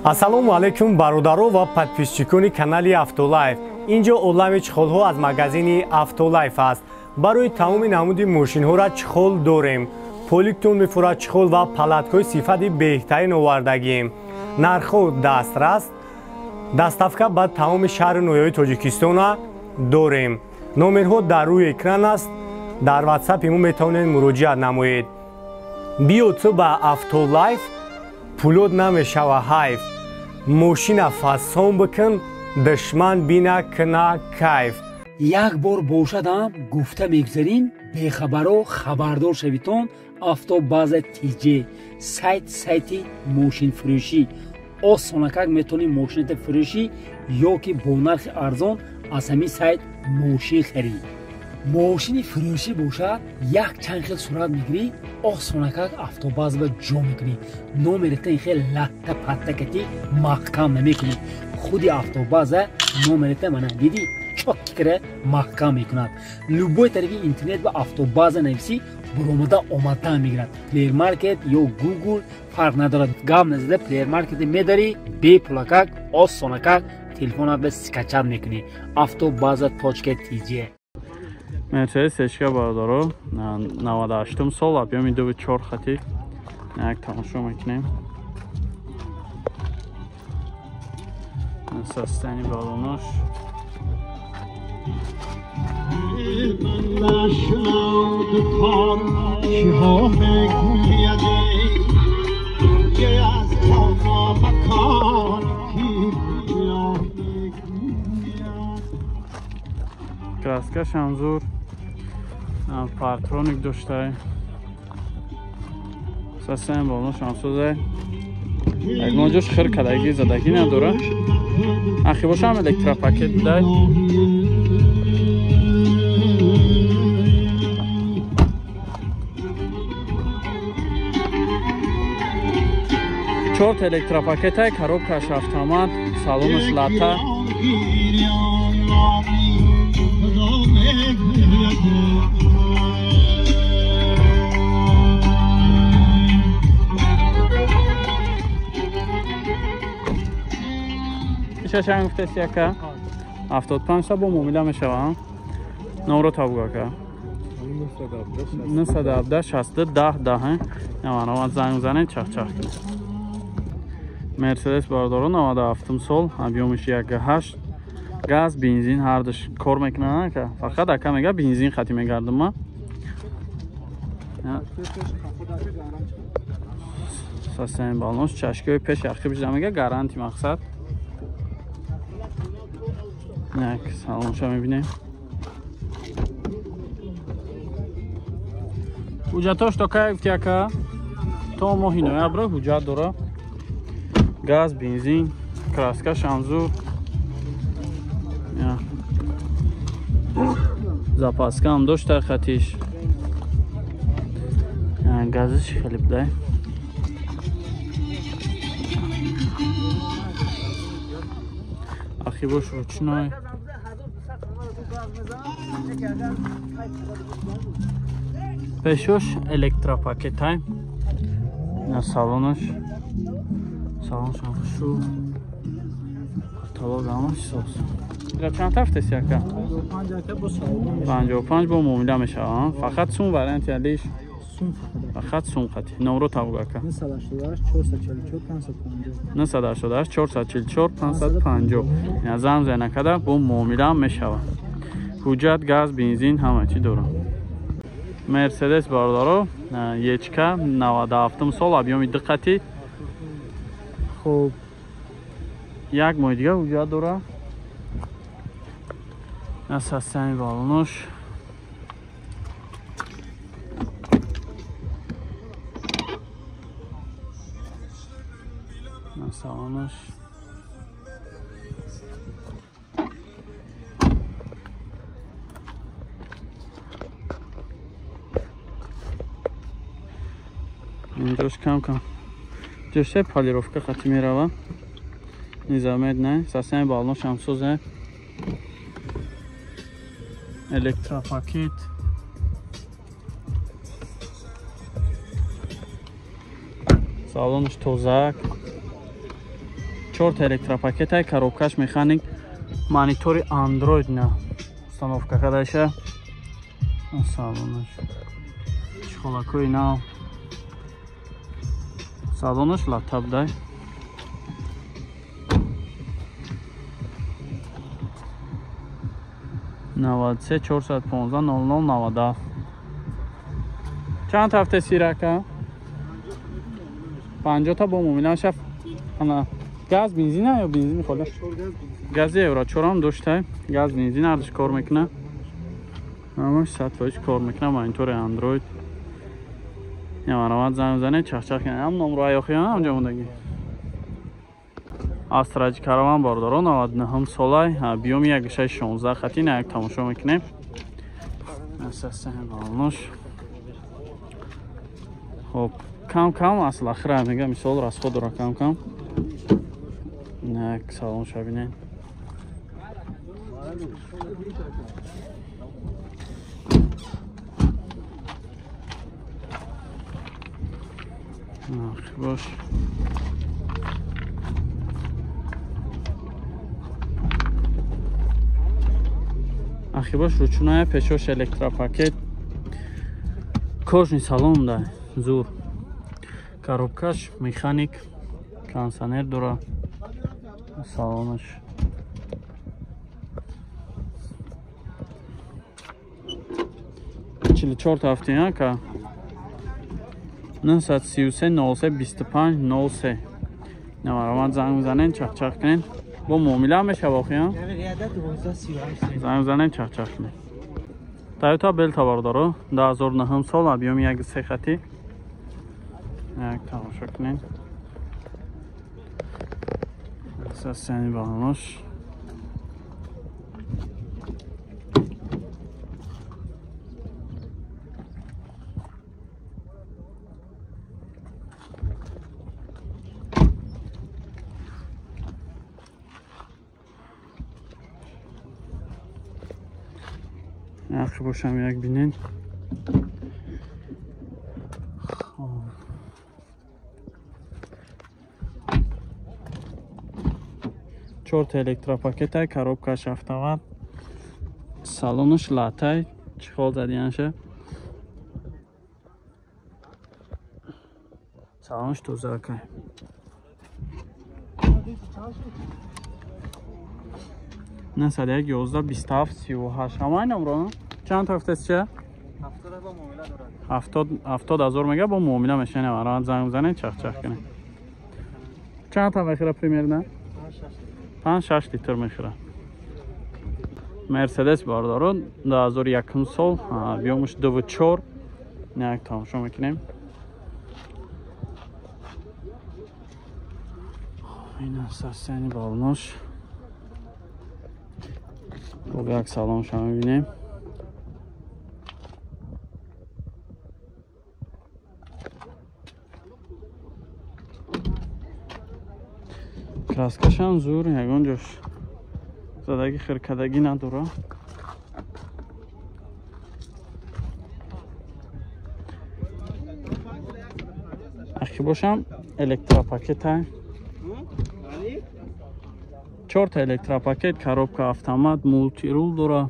Ассалому алайкум бародаро ва подписчикони канали Автолайф. Инҷо олами чихолҳо аз магазини Автолайф аст. Барои тамоми намуди мошинҳоро чихол дорем. Поликтон мефурад чихол ва палаткҳои сифати беҳтарин овардагием. Нархҳо дастрас. Доставка ба тамоми шаҳри ноёи Тоҷикистона дорем. Номерҳо дар рӯи экран аст. Дар WhatsApp мо метавонед муроҷиат намоед. Биё ту ба Автолайф, пулод намешава ҳайф. Мошина фасон бикун, душман бина кина кайф. Як бор бошадам гуфта мегузарем, бехабаро хабардор шавитон. Автобаза TJ сайти мошинфурӯшӣ. Осонакак метавонӣ мошинате фурӯшӣ ё ки бо нархи арзон аз ҳамин сайт мошин харид. Мошини фурӯшӣ бошад, як чанд хел сурат мегирӣ, осонакак автобазаро ҷо мекунӣ. Номеретаи хел латта патта кати маҳкам намекунӣ. Худи автобаза номеретаи мана дидӣ чотки кара маҳкам мекунад. Любой тарафи интернет ба автобаза нависӣ, буромада омадан мегирад. Плеермаркет ё Google фарқ надорад. Гап назада плеермаркете медарӣ, бепулакак осонакак телефонат скачат мекунӣ. Автобаза .TJ. Мерседес эшка бародаро 98 сол объеми 2.4 хати як тамошо мекунем. Состояние балонош краска шамзур партроник доштай сасен болно шамсузе як ноҷош хир кадаги задаги надора ахи бошам электропакет дай чорт электропакетай коробкаш автомат салонаш лата чашан гуфтеси яка 75 ба муомила мешавам. номро табук ака 917 60 10 10 яманова занг занед чахчах кунед. Мерседес бародаро 97 сол объемиш 1.8 газ бензин ҳардуш кор мекунад ака. Фақат ака мега бензин хати мегардам ма. Сасен балонш чашкаи пеш яхиб жда мега гаранти мақсад. Як салонша мебинем. ҳуҷҷатош то кай гуфти ака? То моҳи ноябр ҳуҷҷат дора. Газ, бензин, краска, шамзур. Запаска ҳам дошта хатиш. Газиш хеле будай. Ахибош ручной. Пешош электропакетай. На салонош. Салон шамшу. Каталог ҳамаш сос. Чанд тафтеси ака? 55 бо муомила мешавам. Фақат сум варианти алиш. Фақат сум хати. Номро табук ака 988 444 550. Я зам занакада бо муомила мешава. ҳуҷҷат, газ, бензин ҳама чӣ дорам. Мерседес бародаро ечка 97 сол объеми диққати. Хуб як моҳи дига ҳуҷҷат дора. Состояние балонош салонош инҷош кам ҷошта полировка хати мерава. Низамед не состояние балонош ҳам сӯзе. Электропакет салонш тозак. 4 электропакет ай коробкаш механик монитори Android на установка кадаша салонаш чхолакои на салонаш латаб дай نوادسه 415 00 90 چند هفته سیرکه 50 تا با مومیلان شف انا گاز بنزینه یا بنزین خودش گاز یورا چورام داشته گاز بنزین ارزش کار میکنه همش سطحش کار میکنه با اینطور اندروید یا مرامت زنگ زنه چخ چخ کنه هم نمرو ایاخی هم همجا موندگی استراج کاروان باردارو 99 سالای بیوم 16 خطی نه یک تماشا میکنیم اساسا بالنوش خب کم کم اصل آخر میگم مثال راست خود را کم کم نه سلام شبینه باش آخی باش روچونای پشوش электропакет کожنی салон да зур коробкаш механик кондиционер дора салонаш чили 4 ҳафтинака 933 03 25 03 намаромад занг мизанен чахчах кунен бо муомила мешавохиям занг занен чахчах кунен Toyota Belta бардоро 2009 сол объёми 1.3 хати як тамошо кунед асосияни балонош yaxshi bosham yak binen 4 электропакет коробкаш автомат салонаш латай чехол задиянша салонаш тозакай نه 111 27 38 همه نمرو چند هفته است چه 70,000 میگه با مومیلا میشنه مرا زنگ بزنه چخ چخ کنه چند تا میخره پریمیر نه 5-6 لیتر میخره مرسدس باردارو 2001 سال بیومش 2.4 نه یک تماشا میکنیم این اساسیانی بالنوش خب یک سلام شما میبینیم краскашам зур ягон ҷош задагӣ хиркадагӣ надора ахи бошам электропакета 4 та электропакет коробка автомат мультирул дора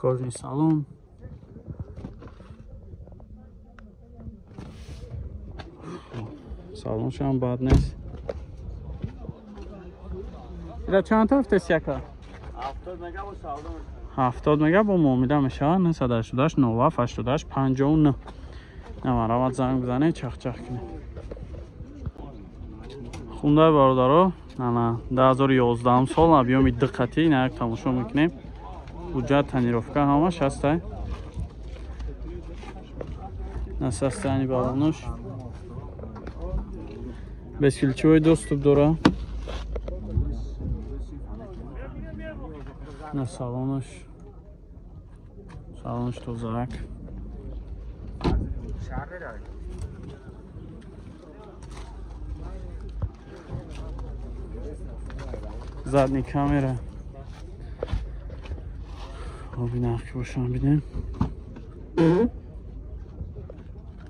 кожаный салон салонш ҳам бад нест ира чанд та ҳафтаст яка 70 мега бо муомила мешавад 988 97 88 59 намаравад занг бизане чахчах кунед хундай бародаро ана 2011 сол объёми диққати ина як тамошо мекунем ҳуҷҷат тонировка ҳамаш ҳаста на состоянии балонош безключевой доступ дора на салонош тозак задний камера обинахки бошам бидем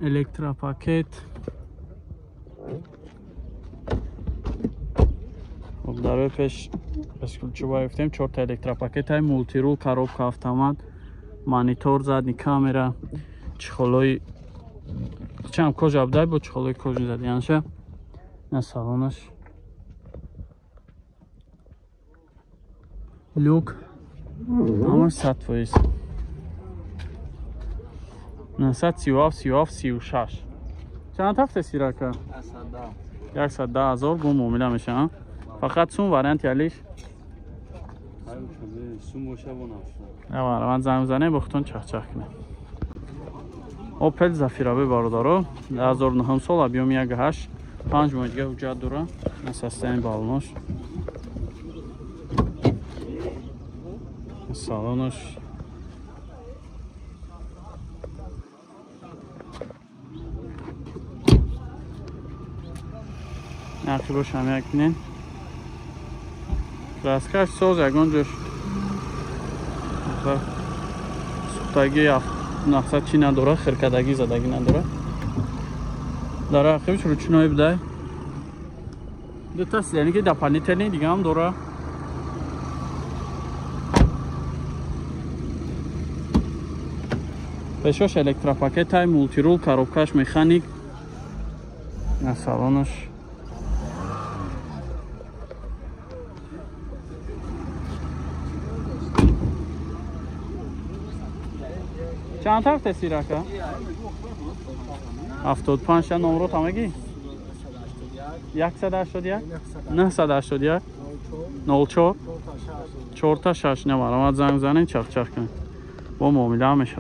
электропакет خب در روی پیش اسکولچو بافتیم 4 تا الکتروپاکت های مولتی رول коробка автомат монитор задний камера чехолой чам кожа обдай бо чехолой кожи зад янша на салонаш люк ама сатвоис на сат 36 чанд тафте сирака 110,000 бу муомила меша фақат сум вариант ялиш من زنگ زنه بختون چخچخ کنه اوپل زفیرابی بارودارو 2009 سال объем 1.8 5 مایدگاه حجت دوره نسستین بالونش салонаш нақши бош ҳам як кинен краскаш соз ягон ҷош сухтаги нақсад чӣ надора хиркадаги задаги надора дар ақибиш ручной будай дута силяни ки дополнительный дига ҳам дора пешош электропакетай мултирул коробкаш механик на салонаш چند تاخت سیراکا 75 تا نمره تماگی 181 981 04 4 تا 6 نمره زنگ زنین چخ چخ کن با معامله میشه